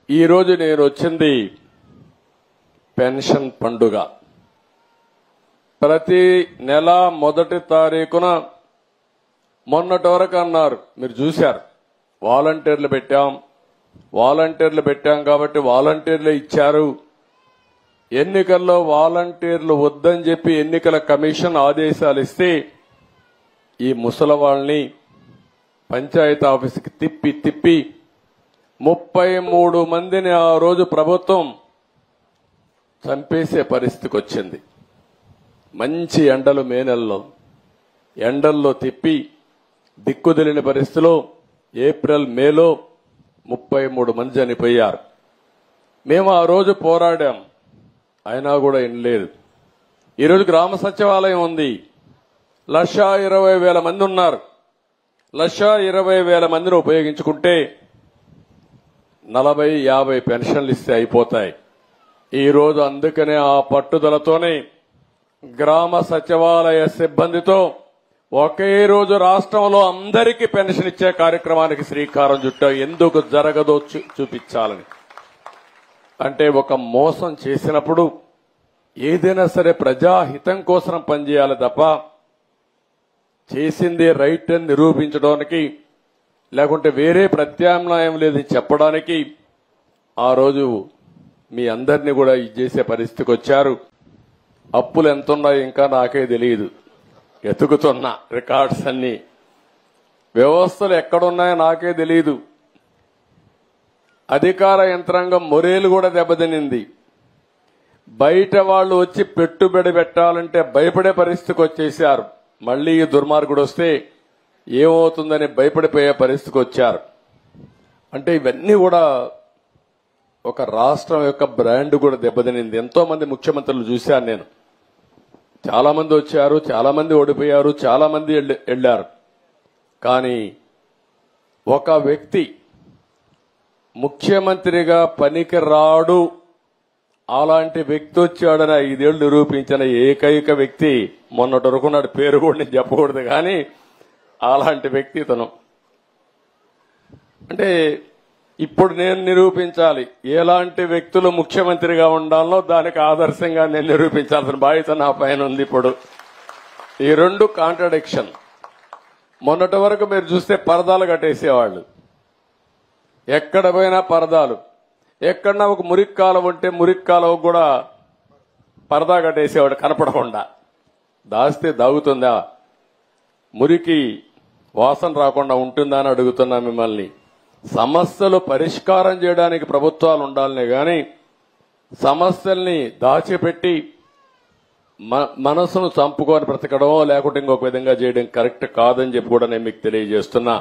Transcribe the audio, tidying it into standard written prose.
ఈ రోజు నేను వచ్చింది పెన్షన్ పండుగ. ప్రతి నెల మొదటి తారీఖున మొన్నటి వరకు అన్నారు, మీరు చూశారు, వాలంటీర్లు పెట్టాం కాబట్టి వాలంటీర్లు ఇచ్చారు. ఎన్నికల్లో వాలంటీర్లు వద్దని చెప్పి ఎన్నికల కమిషన్ ఆదేశాలు ఇస్తే ఈ ముసలవాళ్ళని పంచాయతీ ఆఫీసుకి తిప్పి 33 మందిని ఆ రోజు ప్రభుత్వం చంపేసే పరిస్థితికి వచ్చింది. మంచి ఎండలు మే నెలలో ఎండల్లో తిప్పి దిక్కుదెలిని పరిస్థితిలో ఏప్రిల్ మేలో 33 మంది చనిపోయారు. మేము ఆ రోజు పోరాడాం, అయినా కూడా వినలేదు. ఈరోజు గ్రామ సచివాలయం ఉంది, 1,20,000 మంది ఉన్నారు. 1,20,000 మందిని ఉపయోగించుకుంటే 40-50 పెన్షన్లు ఇస్తే అయిపోతాయి. ఈరోజు అందుకనే ఆ పట్టుదలతోనే గ్రామ సచివాలయ సిబ్బందితో ఒకే రోజు రాష్ట్రంలో అందరికీ పెన్షన్ ఇచ్చే కార్యక్రమానికి శ్రీకారం చుట్టాం. ఎందుకు జరగదో చూపించాలని. అంటే ఒక మోసం చేసినప్పుడు ఏదైనా సరే ప్రజాహితం కోసం పనిచేయాలి తప్ప చేసిందే రైట్ అని నిరూపించడానికి, లేకుంటే వేరే ప్రత్యామ్నాయం లేదని చెప్పడానికి ఆ రోజు మీ అందరినీ కూడా చేసే పరిస్థితికి వచ్చారు. అప్పులు ఎంతున్నాయో ఇంకా నాకే తెలియదు, ఎతుకుతున్నా రికార్డ్స్ అన్ని. వ్యవస్థలు ఎక్కడున్నాయో నాకే తెలియదు. అధికార యంత్రాంగం మొరేలు కూడా దెబ్బతినింది. బయట వాళ్ళు వచ్చి పెట్టుబడి పెట్టాలంటే భయపడే పరిస్థితికి వచ్చేశారు. మళ్లీ ఈ దుర్మార్గుడు వస్తే ఏమవుతుందని భయపడిపోయే పరిస్థితికి వచ్చారు. అంటే ఇవన్నీ కూడా ఒక రాష్ట్రం యొక్క బ్రాండ్ కూడా దెబ్బతినింది. ఎంతో మంది ముఖ్యమంత్రులు చూశాను నేను. చాలా మంది వచ్చారు, చాలా మంది ఓడిపోయారు, చాలా మంది వెళ్లారు. కానీ ఒక వ్యక్తి ముఖ్యమంత్రిగా పనికి రాడు, అలాంటి వ్యక్తి వచ్చాడని 5 ఏళ్లు నిరూపించిన ఏకైక వ్యక్తి మొన్నటి వరకు నాడు పేరు కూడా నేను చెప్పకూడదు, కానీ అలాంటి వ్యక్తి తను. అంటే ఇప్పుడు నేను నిరూపించాలి ఎలాంటి వ్యక్తులు ముఖ్యమంత్రిగా ఉండాలో, దానికి ఆదర్శంగా నేను నిరూపించాల్సిన బాధ్యత నా పైన ఉంది. ఇప్పుడు ఈ 2 కాంట్రడిక్షన్. మొన్నటి వరకు మీరు చూస్తే పరదాలు కట్టేసేవాళ్ళు, ఎక్కడ పోయినా పరదాలు. ఎక్కడన్నా ఒక మురికి కాలువ ఉంటే మురికి కాలువ కూడా పరదా కట్టేసేవాడు కనపడకుండా. దాస్తే దాగుతుందా? మురికి వాసన రాకుండా ఉంటుందా అని అడుగుతున్నా మిమ్మల్ని. సమస్యలు పరిష్కారం చేయడానికి ప్రభుత్వాలు ఉండాలనే గాని సమస్యల్ని దాచిపెట్టి మనసును చంపుకొని బ్రతకడం, లేకుంటే ఇంకొక విధంగా చేయడం కరెక్ట్ కాదని చెప్పి కూడా నేను మీకు తెలియజేస్తున్నా.